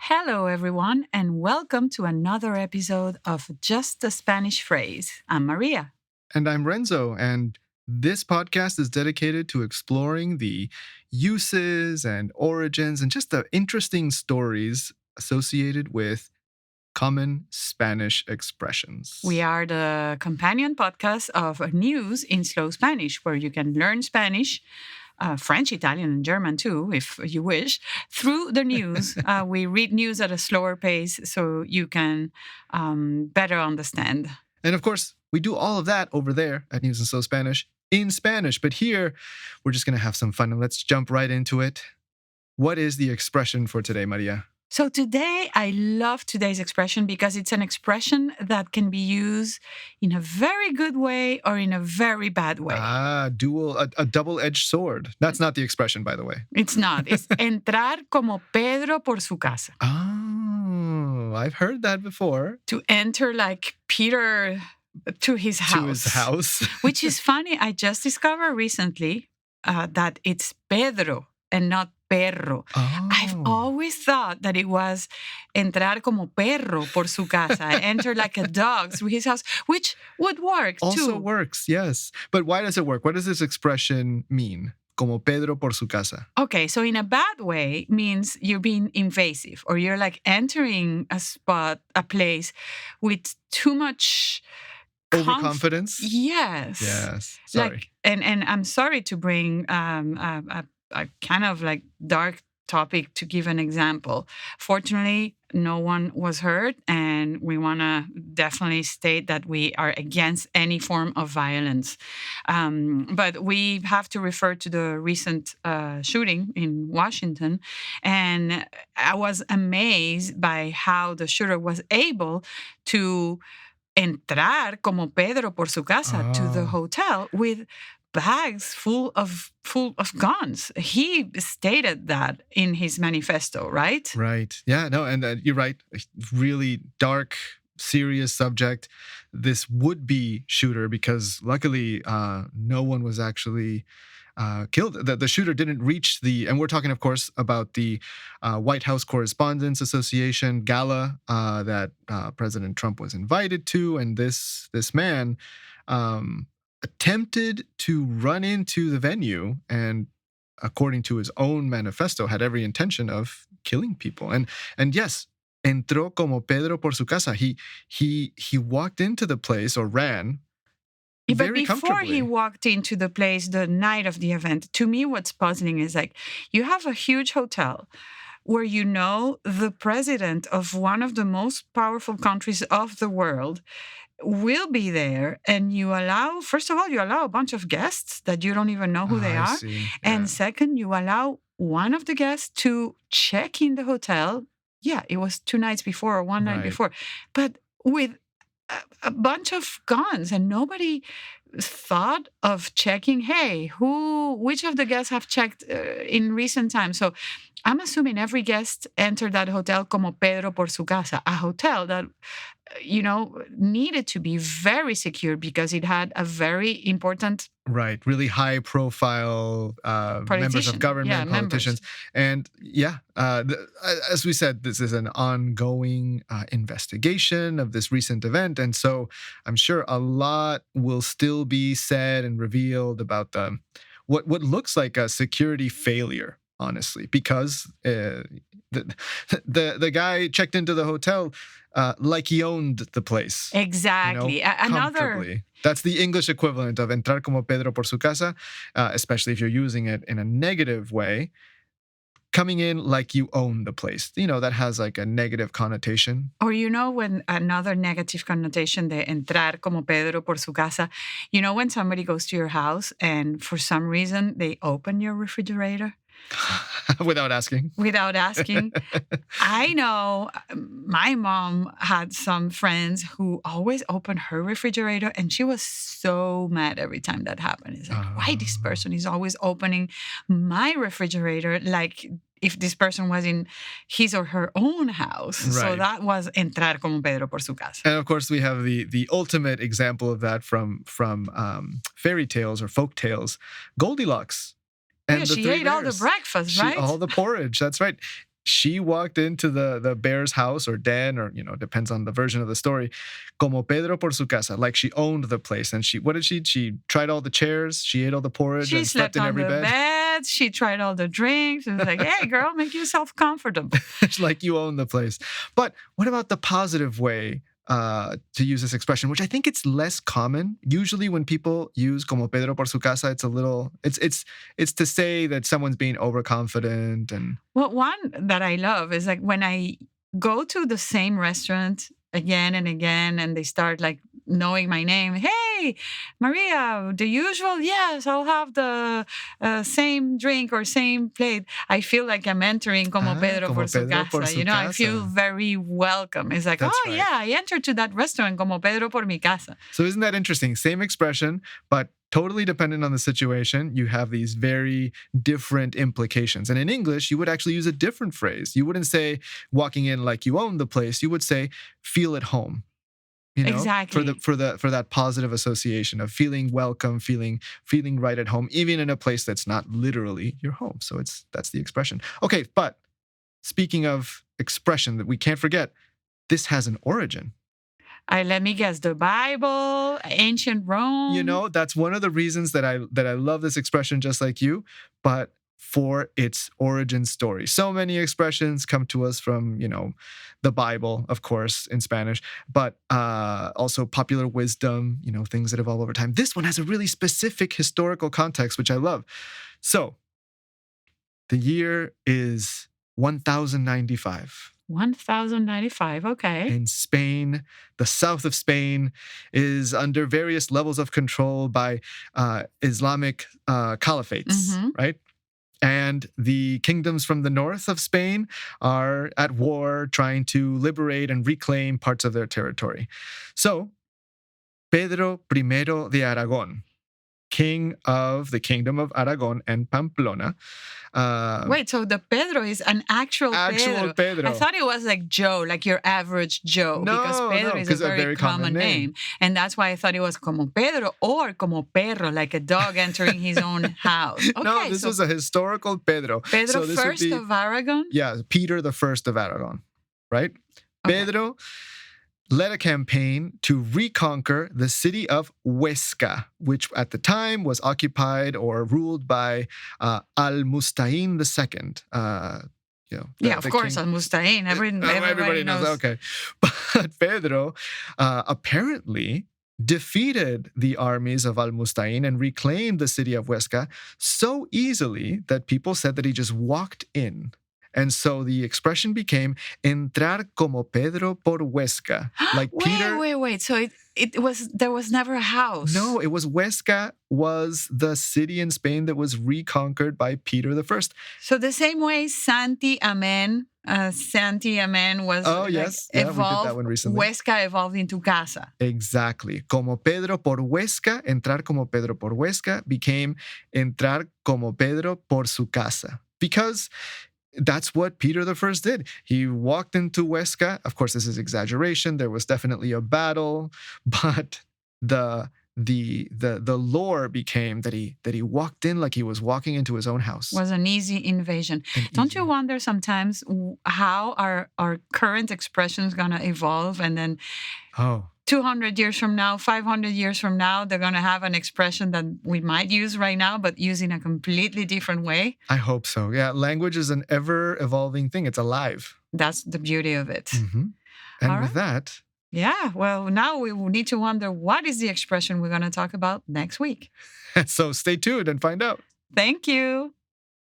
Hello, everyone, and welcome to another episode of Just a Spanish Phrase. I'm Maria. And I'm Renzo, and this podcast is dedicated to exploring the uses and origins and just the interesting stories associated with common Spanish expressions. We are the companion podcast of News in Slow Spanish, where you can learn Spanish, French, Italian, and German too, if you wish, through the news. We read news at a slower pace so you can better understand. And of course, we do all of that over there at News in Slow Spanish in Spanish. But here, we're just going to have some fun and let's jump right into it. What is the expression for today, Maria? So today, I love today's expression because it's an expression that can be used in a very good way or in a very bad way. A double-edged sword. That's not the expression, by the way. It's not. It's entrar como Pedro por su casa. Oh, I've heard that before. To enter like Peter to his house. To his house. Which is funny. I just discovered recently that it's Pedro and not perro. Oh. I've always thought that it was entrar como perro por su casa, enter like a dog through his house, which would work too. Also works, yes. But why does it work? What does this expression mean? Como Pedro por su casa. Okay, so in a bad way means you're being invasive or you're like entering a spot, a place with too much overconfidence. Yes. Sorry. Like, and I'm sorry to bring a kind of like dark topic to give an example. Fortunately, no one was hurt, and we want to definitely state that we are against any form of violence. But we have to refer to the recent shooting in Washington, and I was amazed by how the shooter was able to entrar como Pedro por su casa to the hotel with bags full of guns. He stated that in his manifesto, right? Right. Yeah, no, and you're right. Really dark, serious subject. This would-be shooter, because luckily no one was actually killed. The shooter didn't reach and we're talking, of course, about the White House Correspondents Association gala that President Trump was invited to, and this man attempted to run into the venue and, according to his own manifesto, had every intention of killing people. And yes, entró como Pedro por su casa. He walked into the place, or ran. But before he walked into the place the night of the event, to me, what's puzzling is like, you have a huge hotel where you know the president of one of the most powerful countries of the world will be there, and you allow a bunch of guests that you don't even know who they are. See. Yeah. And second, you allow one of the guests to check in the hotel. Yeah, it was 2 nights before or one night before, but with a bunch of guns, and nobody thought of checking, hey, which of the guests have checked in recent times? So I'm assuming every guest entered that hotel como Pedro por su casa, a hotel that, needed to be very secure because it had a very important... Right, really high profile members of government, politicians. And as we said, this is an ongoing investigation of this recent event. And so I'm sure a lot will still be said and revealed about what looks like a security failure, honestly, because the guy checked into the hotel like he owned the place. Exactly. Comfortably. That's the English equivalent of entrar como Pedro por su casa, especially if you're using it in a negative way. Coming in like you own the place. That has like a negative connotation. Or when another negative connotation, de entrar como Pedro por su casa, when somebody goes to your house and for some reason they open your refrigerator. Without asking. I know my mom had some friends who always opened her refrigerator, and she was so mad every time that happened. It's like, why this person is always opening my refrigerator, like if this person was in his or her own house. Right. So that was entrar como Pedro por su casa. And of course, we have the ultimate example of that from fairy tales or folk tales, Goldilocks. And she ate all the breakfast, right? All the porridge, that's right. she walked into the bear's house or den, or depends on the version of the story, como Pedro por su casa, like she owned the place. And what did she? She tried all the chairs, she ate all the porridge, She and slept in on every the bed. She tried all the drinks. It was like, hey, girl, make yourself comfortable. It's like you own the place. But what about the positive way to use this expression, which I think it's less common? Usually when people use como Pedro por su casa, it's to say that someone's being overconfident. And well, one that I love is like when I go to the same restaurant again and again, and they start like knowing my name. Hey, Maria, the usual? Yes, I'll have the same drink or same plate. I feel like I'm entering como Pedro por su casa. I feel very welcome. It's like, that's right. Yeah, I entered to that restaurant como Pedro por mi casa. So isn't that interesting? Same expression, but totally dependent on the situation, you have these very different implications. And in English, you would actually use a different phrase. You wouldn't say walking in like you own the place. You would say feel at home. Exactly. For that positive association of feeling welcome, feeling right at home, even in a place that's not literally your home. So that's the expression. Okay, but speaking of expression that we can't forget, this has an origin. Let me guess, the Bible, ancient Rome. That's one of the reasons that I love this expression, just like you, but for its origin story. So many expressions come to us from, the Bible, of course, in Spanish, but also popular wisdom, things that evolve over time. This one has a really specific historical context, which I love. So the year is 1095. 1095, okay. In Spain, the south of Spain is under various levels of control by Islamic caliphates, right? And the kingdoms from the north of Spain are at war, trying to liberate and reclaim parts of their territory. So, Pedro I de Aragón, king of the kingdom of Aragón and Pamplona. Wait, so the Pedro is an actual Pedro. I thought it was like Joe, like your average Joe, because Pedro is a very common name. And that's why I thought it was como Pedro or como perro, like a dog entering his own house. Okay, no, this was a historical Pedro. Pedro I of Aragon? Yeah, Peter I of Aragon, right? Okay. Pedro led a campaign to reconquer the city of Huesca, which at the time was occupied or ruled by Al-Musta'in II. Of course, Al-Musta'in. Everybody knows. Okay. But Pedro apparently defeated the armies of Al-Musta'in and reclaimed the city of Huesca so easily that people said that he just walked in. And so the expression became entrar como Pedro por Huesca. Like Peter. Wait. So there was never a house. No, it was Huesca was the city in Spain that was reconquered by Peter I. So the same way Santi Amen was yes. Yeah, evolved. We did that one recently. Huesca evolved into casa. Exactly. Como Pedro por Huesca, entrar como Pedro por Huesca became entrar como Pedro por su casa. Because that's what Peter I did. He walked into Huesca. Of course, this is exaggeration. There was definitely a battle, but the lore became that he walked in like he was walking into his own house. Was an easy invasion. Don't you wonder sometimes how our current expressions gonna evolve, and then 200 years from now, 500 years from now, they're going to have an expression that we might use right now, but used in a completely different way? I hope so. Yeah, language is an ever-evolving thing. It's alive. That's the beauty of it. Mm-hmm. And with that... Yeah, well, now we will need to wonder what is the expression we're going to talk about next week. So stay tuned and find out. Thank you.